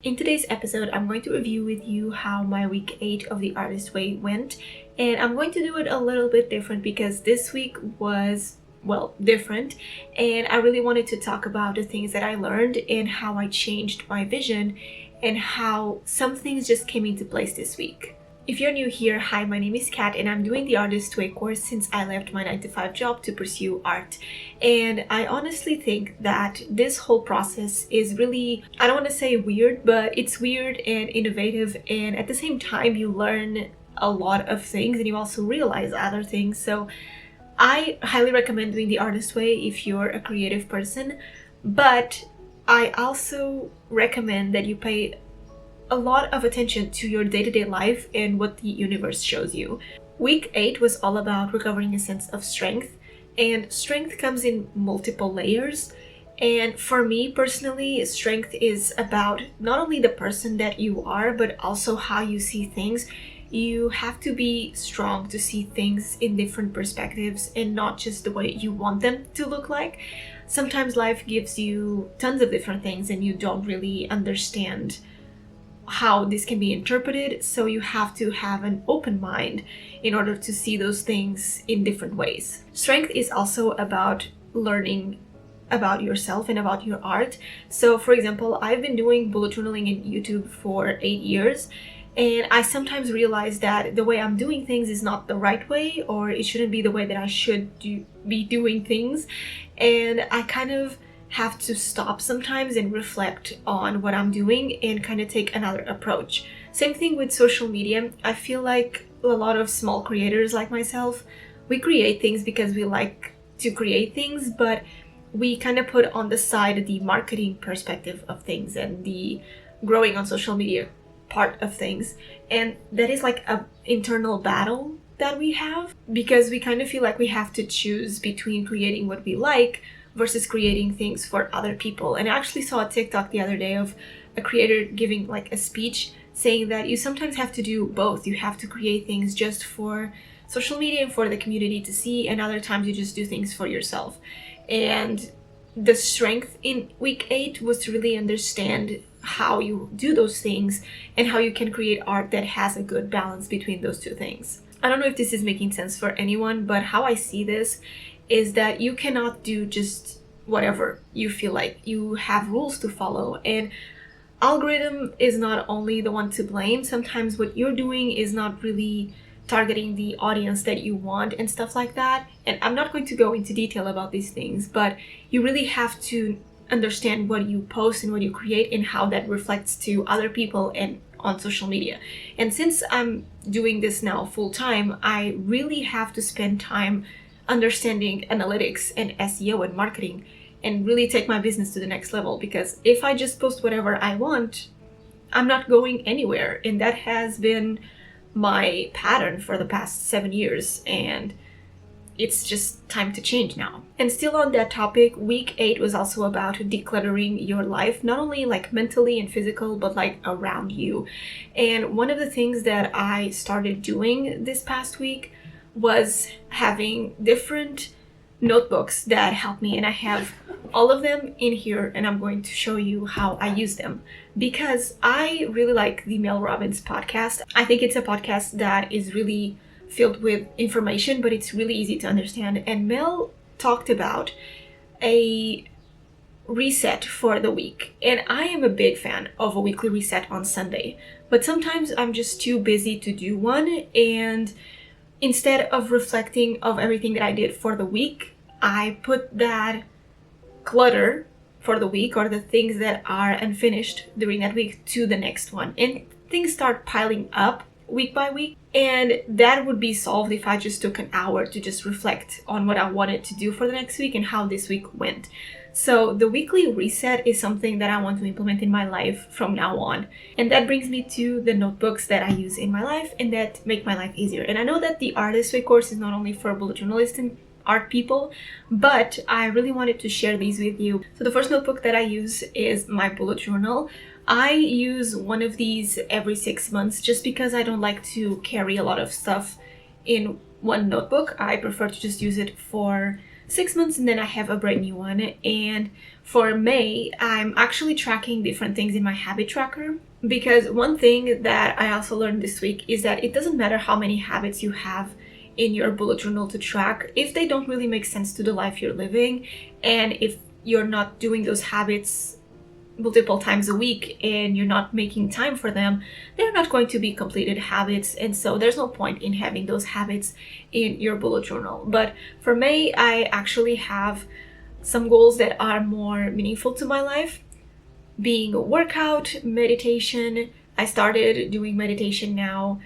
In today's episode, I'm going to review with you how my week 8 of the Artist Way went, and I'm going to do it a little bit different because this week was, well, different, and I really wanted to talk about the things that I learned and how I changed my vision and how some things just came into place this week. If you're new here, hi, my name is Kat and I'm doing the Artist Way course since I left my 9-to-5 job to pursue art. And I honestly think that this whole process is really, I don't want to say weird, but it's weird and innovative, and at the same time you learn a lot of things and you also realize other things. So I highly recommend doing the Artist Way if you're a creative person, but I also recommend that you pay a lot of attention to your day-to-day life and what the universe shows you. Week 8 was all about recovering a sense of strength, and strength comes in multiple layers. And for me personally, strength is about not only the person that you are, but also how you see things. You have to be strong to see things in different perspectives and not just the way you want them to look like. Sometimes life gives you tons of different things and you don't really understand how this can be interpreted, so you have to have an open mind in order to see those things in different ways. Strength is also about learning about yourself and about your art. So for example, I've been doing bullet journaling in YouTube for 8 years, and I sometimes realize that the way I'm doing things is not the right way, or it shouldn't be the way that I should be doing things, and I kind of have to stop sometimes and reflect on what I'm doing and kind of take another approach. Same thing with social media. I feel like a lot of small creators like myself, we create things because we like to create things, but we kind of put on the side the marketing perspective of things and the growing on social media part of things. And that is like an internal battle that we have, because we kind of feel like we have to choose between creating what we like versus creating things for other people. And I actually saw a TikTok the other day of a creator giving like a speech saying that you sometimes have to do both. You have to create things just for social media and for the community to see, and other times you just do things for yourself. And the strength in week 8 was to really understand how you do those things and how you can create art that has a good balance between those two things. I don't know if this is making sense for anyone, but how I see this is that you cannot do just whatever you feel like. You have rules to follow, and algorithm is not only the one to blame. Sometimes what you're doing is not really targeting the audience that you want and stuff like that. And I'm not going to go into detail about these things, but you really have to understand what you post and what you create and how that reflects to other people and on social media. And since I'm doing this now full time, I really have to spend time understanding analytics and SEO and marketing and really take my business to the next level, because if I just post whatever I want, I'm not going anywhere. And that has been my pattern for the past 7 years, and it's just time to change now. And still on that topic, week 8 was also about decluttering your life, not only like mentally and physical, but like around you. And one of the things that I started doing this past week was having different notebooks that help me, and I have all of them in here, and I'm going to show you how I use them because I really like the Mel Robbins podcast. I think it's a podcast that is really filled with information, but it's really easy to understand. And Mel talked about a reset for the week, and I am a big fan of a weekly reset on Sunday, but sometimes I'm just too busy to do one, and instead of reflecting of everything that I did for the week, I put that clutter for the week or the things that are unfinished during that week to the next one. And things start piling up week by week. And that would be solved if I just took an hour to just reflect on what I wanted to do for the next week and how this week went. So the weekly reset is something that I want to implement in my life from now on. And that brings me to the notebooks that I use in my life and that make my life easier. And I know that the Artist Way course is not only for bullet journalists and art people, but I really wanted to share these with you. So the first notebook that I use is my bullet journal. I use one of these every 6 months just because I don't like to carry a lot of stuff in one notebook. I prefer to just use it for 6 months, and then I have a brand new one. And for May, I'm actually tracking different things in my habit tracker, because one thing that I also learned this week is that it doesn't matter how many habits you have in your bullet journal to track if they don't really make sense to the life you're living, and if you're not doing those habits multiple times a week and you're not making time for them, they're not going to be completed habits, and so there's no point in having those habits in your bullet journal. But for May, I actually have some goals that are more meaningful to my life, being a workout, meditation. I started doing meditation now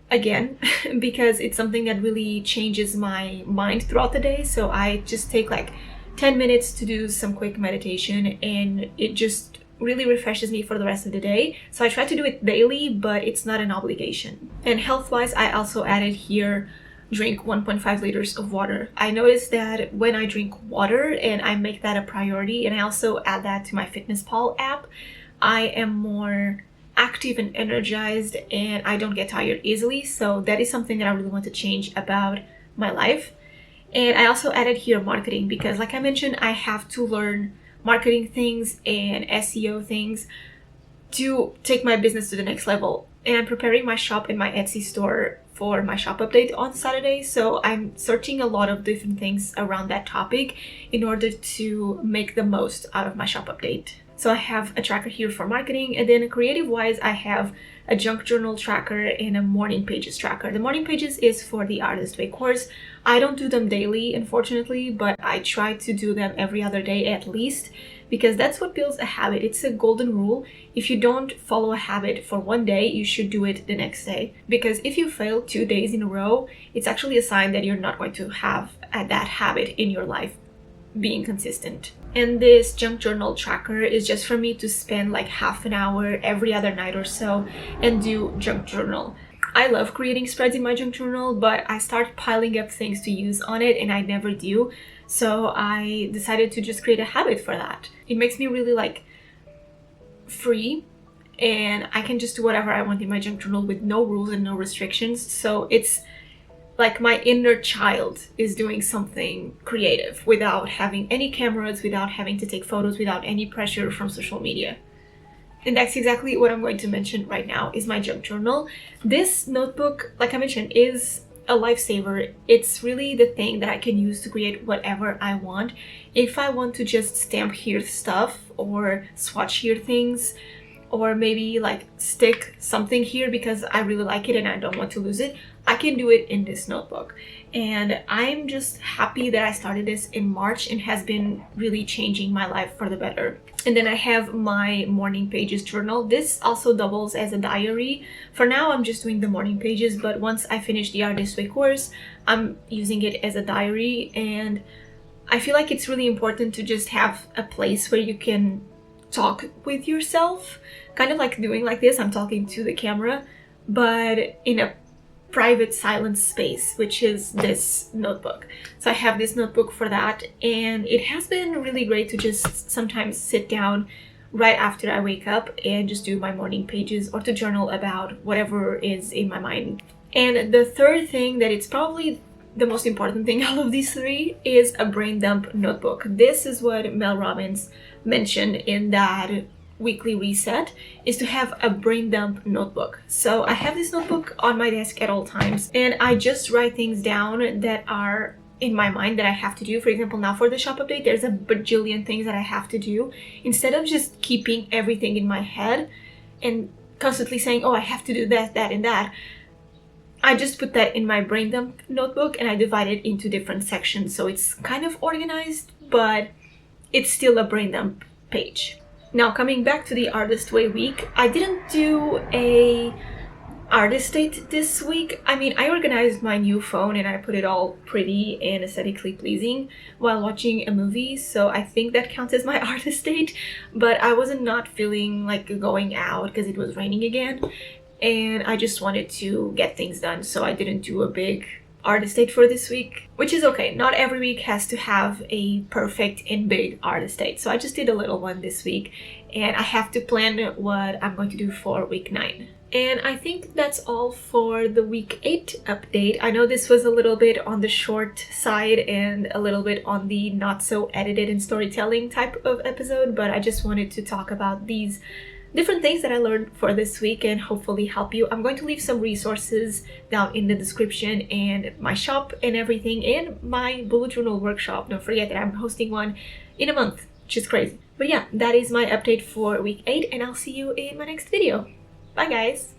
again because it's something that really changes my mind throughout the day. So I just take like 10 minutes to do some quick meditation, and it just really refreshes me for the rest of the day. So I try to do it daily, but it's not an obligation. And health-wise, I also added here, drink 1.5 liters of water. I noticed that when I drink water and I make that a priority, and I also add that to my FitnessPal app, I am more active and energized, and I don't get tired easily. So that is something that I really want to change about my life. And I also added here marketing, because like I mentioned, I have to learn marketing things and SEO things to take my business to the next level. And I'm preparing my shop in my Etsy store for my shop update on Saturday. So I'm searching a lot of different things around that topic in order to make the most out of my shop update. So I have a tracker here for marketing, and then creative wise, I have a junk journal tracker and a morning pages tracker. The morning pages is for the Artist Way course. I don't do them daily, unfortunately, but I try to do them every other day at least, because that's what builds a habit. It's a golden rule. If you don't follow a habit for one day, you should do it the next day. Because if you fail 2 days in a row, it's actually a sign that you're not going to have that habit in your life being consistent. And this junk journal tracker is just for me to spend like half an hour every other night or so and do junk journal. I love creating spreads in my junk journal, but I start piling up things to use on it and I never do. So I decided to just create a habit for that. It makes me really like free, and I can just do whatever I want in my junk journal with no rules and no restrictions. So it's like my inner child is doing something creative without having any cameras, without having to take photos, without any pressure from social media. And that's exactly what I'm going to mention right now, is my junk journal. This notebook, like I mentioned, is a lifesaver. It's really the thing that I can use to create whatever I want. If I want to just stamp here stuff or swatch here things, or maybe like stick something here because I really like it and I don't want to lose it, I can do it in this notebook. And I'm just happy that I started this in March and has been really changing my life for the better. And then I have my morning pages journal. This also doubles as a diary. For now, I'm just doing the morning pages, but once I finish the Artist Way course, I'm using it as a diary. And I feel like it's really important to just have a place where you can talk with yourself, kind of like doing like this. I'm talking to the camera, but in a private silent space, which is this notebook. So I have this notebook for that, and it has been really great to just sometimes sit down right after I wake up and just do my morning pages or to journal about whatever is in my mind. And the third thing, that it's probably the most important thing out of these three, is a brain dump notebook. This is what Mel Robbins mentioned in that weekly reset, is to have a brain dump notebook. So I have this notebook on my desk at all times, and I just write things down that are in my mind that I have to do. For example, now for the shop update, there's a bajillion things that I have to do. Instead of just keeping everything in my head and constantly saying, oh, I have to do that, that, and that, I just put that in my brain dump notebook and I divide it into different sections. So it's kind of organized, but it's still a brain dump page. Now, coming back to the Artist Way week, I didn't do a artist date this week. I mean, I organized my new phone and I put it all pretty and aesthetically pleasing while watching a movie, so I think that counts as my artist date. But I wasn't not feeling like going out because it was raining again, and I just wanted to get things done, so I didn't do a big artist date for this week, which is okay. Not every week has to have a perfect and big artist date, so I just did a little one this week, and I have to plan what I'm going to do for week 9. And I think that's all for the week 8 update. I know this was a little bit on the short side and a little bit on the not so edited and storytelling type of episode, but I just wanted to talk about these different things that I learned for this week and hopefully help you. I'm going to leave some resources down in the description, and my shop and everything, and my bullet journal workshop. Don't forget that I'm hosting one in a month, which is crazy. But yeah, that is my update for week 8, and I'll see you in my next video. Bye guys!